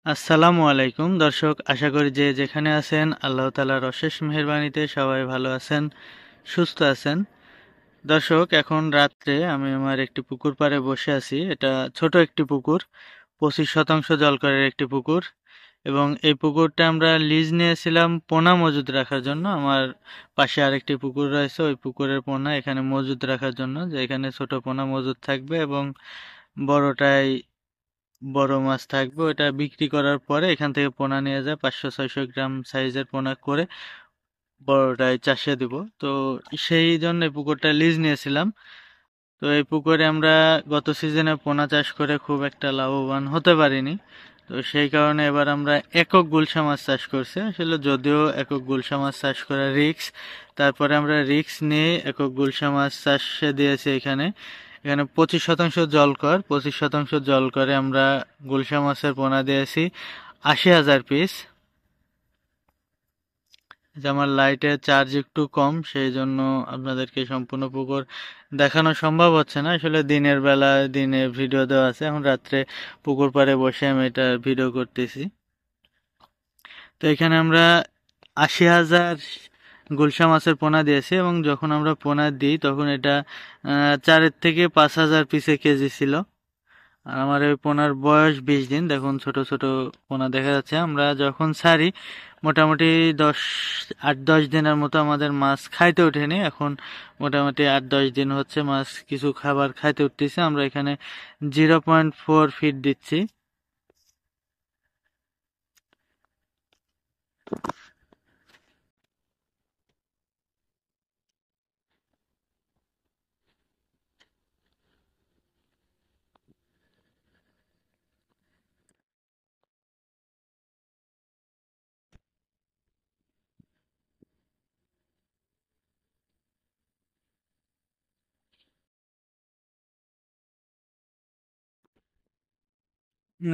আসসালামু আলাইকুম দর্শক, আশা করি যে যেখানে আছেন আল্লাহ তাআলার অশেষ মেহেরবানিতে সবাই ভালো আছেন, সুস্থ আছেন। দর্শক, এখন রাত্রে আমি আমার একটি পুকুর পাড়ে বসে আছি। এটা ছোট একটি পুকুর, 25% জলকরের একটি পুকুর, এবং এই পুকুরটা আমরা লিজ নিয়েছিলাম পোনা মজুদ রাখার জন্য। আমার পাশে আরেকটি পুকুর রয়েছে, ওই পুকুরের পোনা এখানে মজুদ রাখার জন্য, যে এখানে ছোট পোনা মজুদ থাকবে এবং বড়টাই বড় মাছ থাকবে। ওটা বিক্রি করার পরে এখান থেকে পোনা নিয়ে যায়, 500-600 গ্রাম সাইজের পোনা করে বড়টাই চাষে দিব। তো সেই জন্য এই পুকুরটা লিজ নিয়েছিলাম। তো এই পুকুরে আমরা গত সিজনে পোনা চাষ করে খুব একটা লাভবান হতে পারিনি। তো সেই কারণে এবার আমরা একক গুলশা মাছ চাষ করছি। আসলে যদিও একক গুলশা মাছ চাষ করা রিস্ক, তারপরে আমরা রিস্ক নিয়ে একক গুলশা মাছ চাষে দিয়েছি। এখানে এখানে 25% জল কর, 25% জল করে আমরা গুলশা মাছের পোনা দিয়েছি 80,000 পিস। যে আমার লাইটের চার্জ একটু কম, সেই জন্য আপনাদেরকে সম্পূর্ণ পুকুর দেখানো সম্ভব হচ্ছে না। আসলে দিনের বেলা দিনে ভিডিও দেওয়া আছে, এখন রাত্রে পুকুর পাড়ে বসে আমি এটা ভিডিও করতেছি। তো এখানে আমরা 80,000 গুলশা মাছের পোনা দিয়েছি, এবং যখন আমরা পোনা দিই তখন এটা 4 থেকে 5,000 পিসে কেজি ছিল। আর আমার এই পোনার বয়স 20 দিন। দেখুন ছোট ছোট পোনা দেখা যাচ্ছে। আমরা যখন ছাড়ি মোটামুটি 8-10 দিনের মতো আমাদের মাছ খাইতে ওঠেনি। এখন মোটামুটি 8-10 দিন হচ্ছে মাছ কিছু খাবার খাইতে উঠতেছে। আমরা এখানে 0.4 ফিট দিচ্ছি।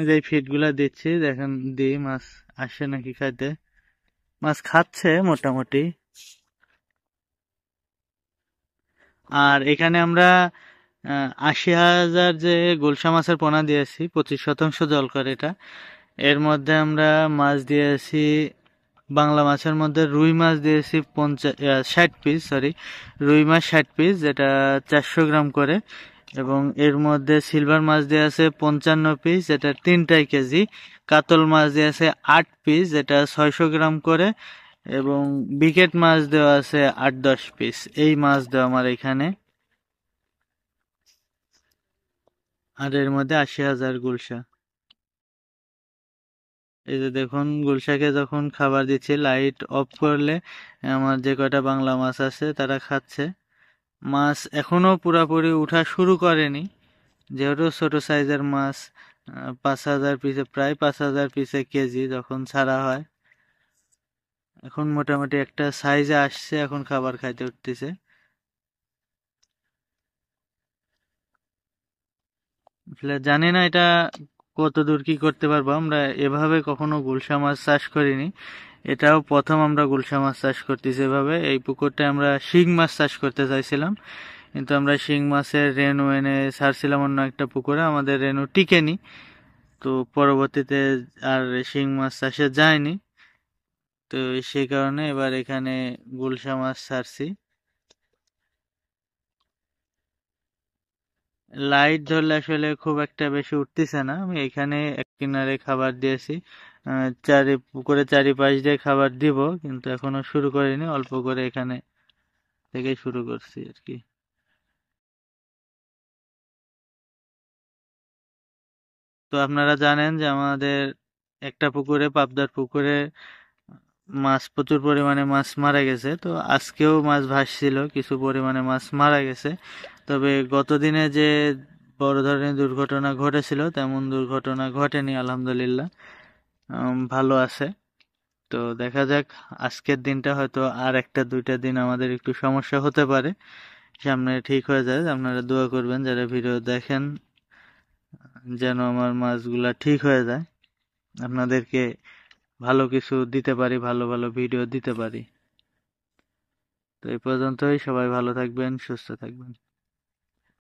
যে ফিট গুলা দিচ্ছি দেখেন, দিই মাছ আসে নাকি খাইতে। মাছ খাচ্ছে মোটামুটি। আর এখানে আমরা 80,000 যে গুলশা মাছের পোনা দিয়েছি, 25% জল করে এটা। এর মধ্যে আমরা মাছ দিয়েছি, বাংলা মাছের মধ্যে রুই মাছ দিয়েছি 60 পিস, সরি, রুই মাছ 60 পিস, যেটা 400 গ্রাম করে। এবং এর মধ্যে সিলভার মাছ দিয়ে আছে 55 পিস, যেটা 3টাই কেজি। কাতল মাছ দিয়ে আছে 8 পিস, যেটা 600 গ্রাম করে। এবং বিকেট মাছ দেওয়া আছে 8-10 পিস। এই মাছ দেওয়া আমার এখানে। আর এর মধ্যে 80,000 গুলশা। এই যে দেখুন, গুলশাকে যখন খাবার দিচ্ছি লাইট অফ করলে আমার যে কয়টা বাংলা মাছ আছে তারা খাচ্ছে। মাছ এখনো পুরাপুরি উঠা শুরু করেনি, যেহেতু ছোট সাইজের মাছ। 5,000 পিসে, প্রায় 5,000 পিসে কেজি যখন ছাড়া হয়। এখন মোটামুটি একটা সাইজে আসছে, এখন খাবার খাইতে উঠতেছে। আসলে জানি না এটা কত দূর কি করতে পারবো। আমরা এভাবে কখনো গুলশা মাছ চাষ করিনি, এটাও প্রথম আমরা গুলশা মাছ চাষ করতেছি এভাবে। এই পুকুরটা আমরা শিং মাছ চাষ করতে চাইছিলাম, কিন্তু আমরা শিং মাছের রেনু এনে ছাড়ছিলাম অন্য একটা পুকুরে, আমাদের রেনু টিকেনি। তো পরবর্তীতে আর শিং মাছ চাষে যায়নি। তো সেই কারণে এবার এখানে গুলশা মাছ ছাড়ছি। লাইট ধরলে আসলে খুব একটা বেশি উঠতেছে না। আমি এখানে এক কিনারে খাবার দিয়েছি, পুকুরে চারিপাশ দিয়ে খাবার দিব, কিন্তু এখনো শুরু করিনি, অল্প করে এখানে থেকে শুরু করছি আর কি। তো আপনারা জানেন যে আমাদের একটা পুকুরে, পাবদার পুকুরে মাছ, প্রচুর পরিমাণে মাছ মারা গেছে। তো আজকেও মাছ ভাসছিল, কিছু পরিমাণে মাছ মারা গেছে। তবে গত দিনে যে বড় ধরনের দুর্ঘটনা ঘটেছিল তেমন দুর্ঘটনা ঘটেনি, আলহামদুলিল্লাহ। ভালো আছে। তো দেখা যাক, আজকের দিনটা হয়তো আর একটা দুইটা দিন আমাদের একটু সমস্যা হতে পারে, সামনে ঠিক হয়ে যায়। আপনারা দোয়া করবেন যারা ভিডিও দেখেন, যেন আমার মাছগুলা ঠিক হয়ে যায়, আপনাদেরকে ভালো কিছু দিতে পারি, ভালো ভালো ভিডিও দিতে পারি। তো এই পর্যন্তই, সবাই ভালো থাকবেন, সুস্থ থাকবেন।